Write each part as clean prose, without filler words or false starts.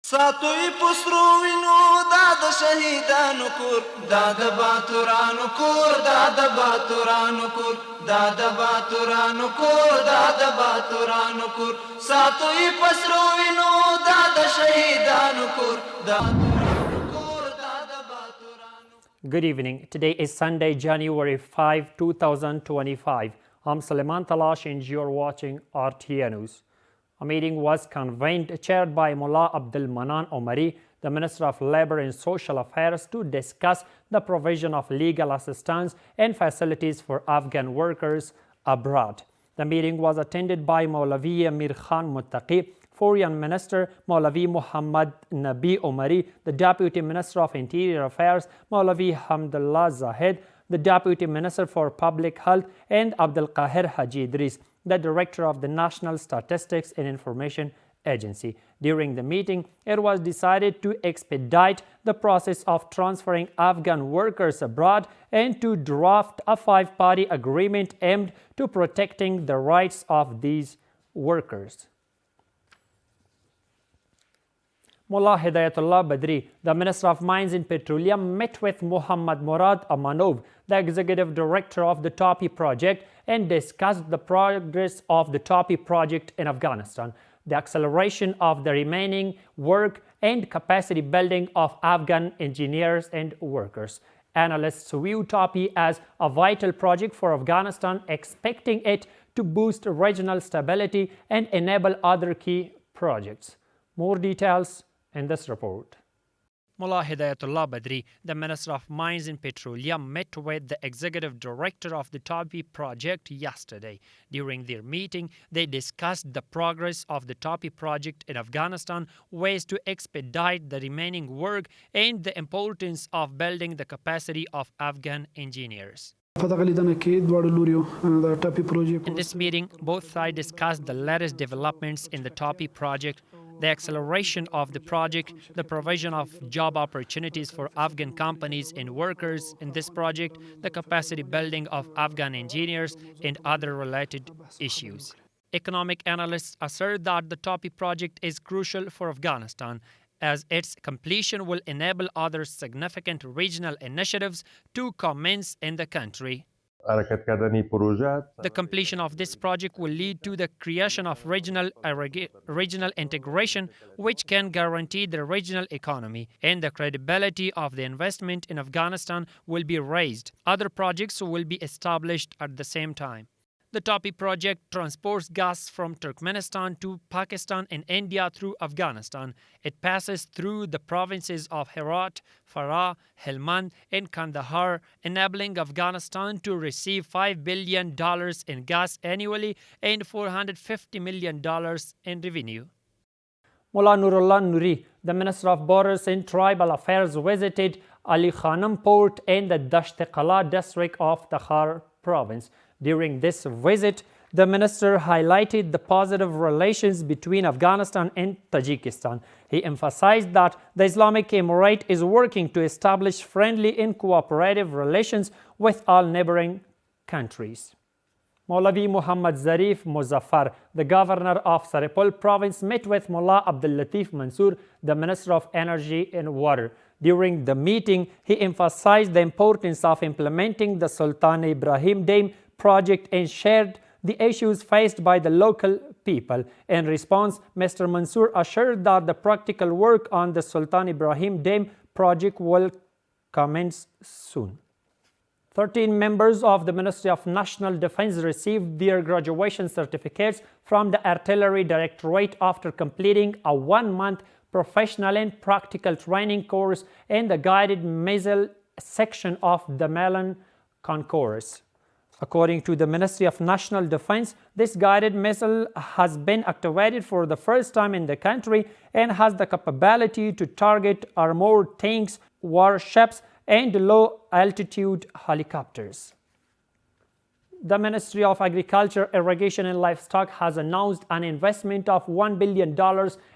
ساتوی پسرو وینو دا د شهیدانو کور دا د باتورانو کور دا د باتورانو کور دا د باتورانو کور دا د باتورانو کور ساتوی پسرو وینو دا د شهیدانو کور دا Good evening. Today is Sunday, January 5, 2025. I'm Suleiman Talash and you're watching RTA News. A meeting was convened chaired by Mullah Abdul Manan Omari, the Minister of Labour and Social Affairs, to discuss the provision of legal assistance and facilities for Afghan workers abroad. The meeting was attended by Maulavi Amir Khan Muttaqi, Foreign Minister Maulavi Muhammad Nabi Omari, the Deputy Minister of Interior Affairs Maulavi Hamdullah Zahid, the Deputy Minister for Public Health, and Abdul Qahir Haji Idris, the Director of the National Statistics and Information Agency. During the meeting, it was decided to expedite the process of transferring Afghan workers abroad and to draft a five-party agreement aimed to protecting the rights of these workers. Mullah Hidayatullah Badri, the Minister of Mines and Petroleum, met with Muhammad Murad Amanov, the Executive Director of the TAPI project, and discussed the progress of the TAPI project in Afghanistan, the acceleration of the remaining work and capacity building of Afghan engineers and workers. Analysts view TAPI as a vital project for Afghanistan, expecting it to boost regional stability and enable other key projects. More details in this report. Mullah Hidayatullah Badri, the Minister of Mines and Petroleum, met with the Executive Director of the TAPI project yesterday. During their meeting, they discussed the progress of the TAPI project in Afghanistan, ways to expedite the remaining work, and the importance of building the capacity of Afghan engineers. In this meeting, both sides discussed the latest developments in the TAPI project, the acceleration of the project, the provision of job opportunities for Afghan companies and workers in this project, the capacity building of Afghan engineers, and other related issues. Economic analysts assert that the TAPI project is crucial for Afghanistan, as its completion will enable other significant regional initiatives to commence in the country. The completion of this project will lead to the creation of regional integration, which can guarantee the regional economy, and the credibility of the investment in Afghanistan will be raised. Other projects will be established at the same time. The TAPI project transports gas from Turkmenistan to Pakistan and India through Afghanistan. It passes through the provinces of Herat, Farah, Helmand, and Kandahar, enabling Afghanistan to receive $5 billion in gas annually and $450 million in revenue. Mullah Nurullah Nuri, the Minister of Borders and Tribal Affairs, visited Ali Khanum Port in the Dasht-e-Qala district of Takhar province. During this visit, the minister highlighted the positive relations between Afghanistan and Tajikistan. He emphasized that the Islamic Emirate is working to establish friendly and cooperative relations with all neighboring countries. Maulavi Muhammad Zarif Muzaffar, the governor of Saripul province, met with Mullah Abdul Latif Mansoor, the Minister of Energy and Water. During the meeting, he emphasized the importance of implementing the Sultan Ibrahim Dam project and shared the issues faced by the local people. In response, Mr. Mansoor assured that the practical work on the Sultan Ibrahim Dam project will commence soon. 13 members of the Ministry of National Defense received their graduation certificates from the Artillery Directorate after completing a one-month professional and practical training course in the guided missile section of the Malan concourse. According to the Ministry of National Defense, this guided missile has been activated for the first time in the country and has the capability to target armored tanks, warships, and low-altitude helicopters. The Ministry of Agriculture, Irrigation and Livestock has announced an investment of $1 billion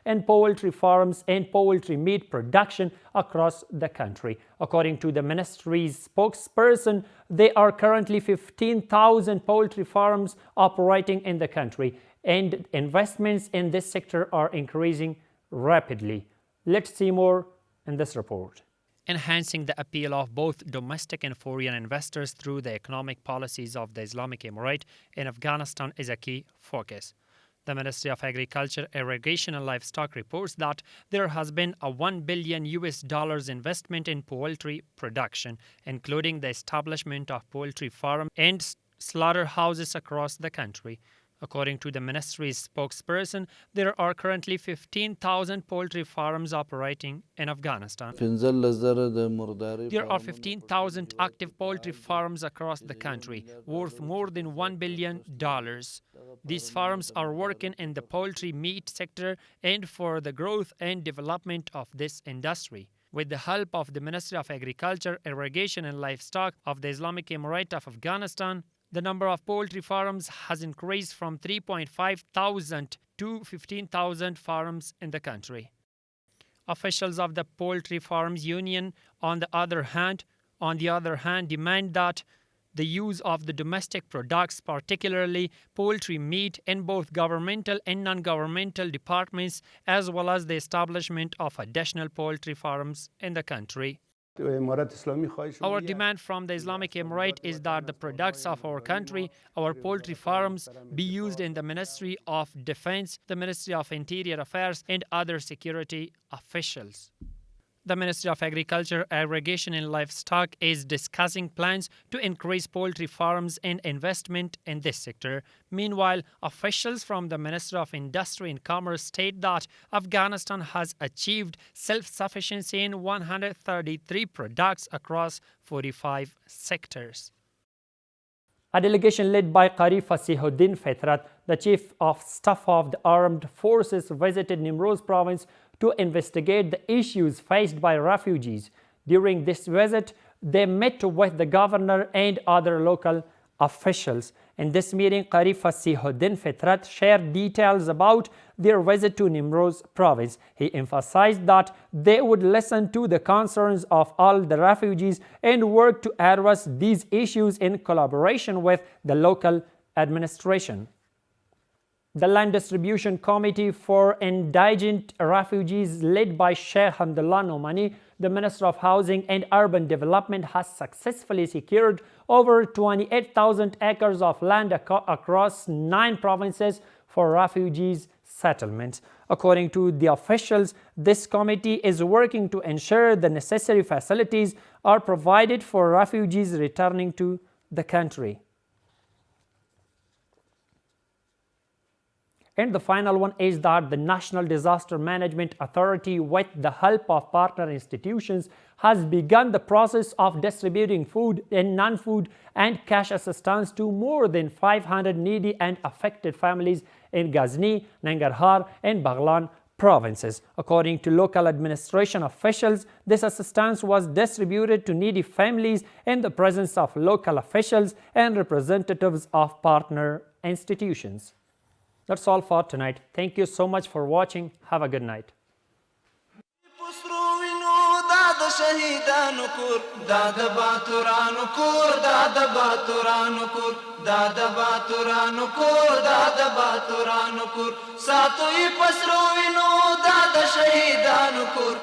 in poultry farms and poultry meat production across the country. According to the ministry's spokesperson, there are currently 15,000 poultry farms operating in the country, and investments in this sector are increasing rapidly. Let's see more in this report. Enhancing the appeal of both domestic and foreign investors through the economic policies of the Islamic Emirate in Afghanistan is a key focus. The Ministry of Agriculture, Irrigation and Livestock reports that there has been a $1 billion investment in poultry production, including the establishment of poultry farms and slaughterhouses across the country. According to the ministry's spokesperson, there are currently 15,000 poultry farms operating in Afghanistan. There are 15,000 active poultry farms across the country, worth more than $1 billion. These farms are working in the poultry meat sector and for the growth and development of this industry. With the help of the Ministry of Agriculture, Irrigation and Livestock of the Islamic Emirate of Afghanistan, the number of poultry farms has increased from 3,500 to 15,000 farms in the country. Officials of the Poultry Farms Union, on the other hand, demand that the use of the domestic products, particularly poultry meat, in both governmental and non-governmental departments, as well as the establishment of additional poultry farms in the country. Our demand from the Islamic Emirate is that the products of our country, our poultry farms, be used in the Ministry of Defense, the Ministry of Interior Affairs, and other security officials. The Ministry of Agriculture, Irrigation and Livestock is discussing plans to increase poultry farms and investment in this sector. Meanwhile, officials from the Ministry of Industry and Commerce state that Afghanistan has achieved self-sufficiency in 133 products across 45 sectors. A delegation led by Qari Fasihuddin Fitrat, the Chief of Staff of the Armed Forces, visited Nimroz province to investigate the issues faced by refugees. During this visit, they met with the governor and other local officials. In this meeting, Qari Fasihuddin Fitrat shared details about their visit to Nimroz province. He emphasized that they would listen to the concerns of all the refugees and work to address these issues in collaboration with the local administration. The Land Distribution Committee for Indigent Refugees, led by Sheikh Hamdullah Nomani, the Minister of Housing and Urban Development, has successfully secured over 28,000 acres of land across 9 provinces for refugees settlements. According to the officials, this committee is working to ensure the necessary facilities are provided for refugees returning to the country. And the final one is that the National Disaster Management Authority, with the help of partner institutions, has begun the process of distributing food and non-food and cash assistance to more than 500 needy and affected families in Ghazni, Nangarhar, and Baghlan provinces. According to local administration officials, this assistance was distributed to needy families in the presence of local officials and representatives of partner institutions. That's all for tonight. Thank you so much for watching. Have a good night. Saatu i pasru vinu da shahidanu kur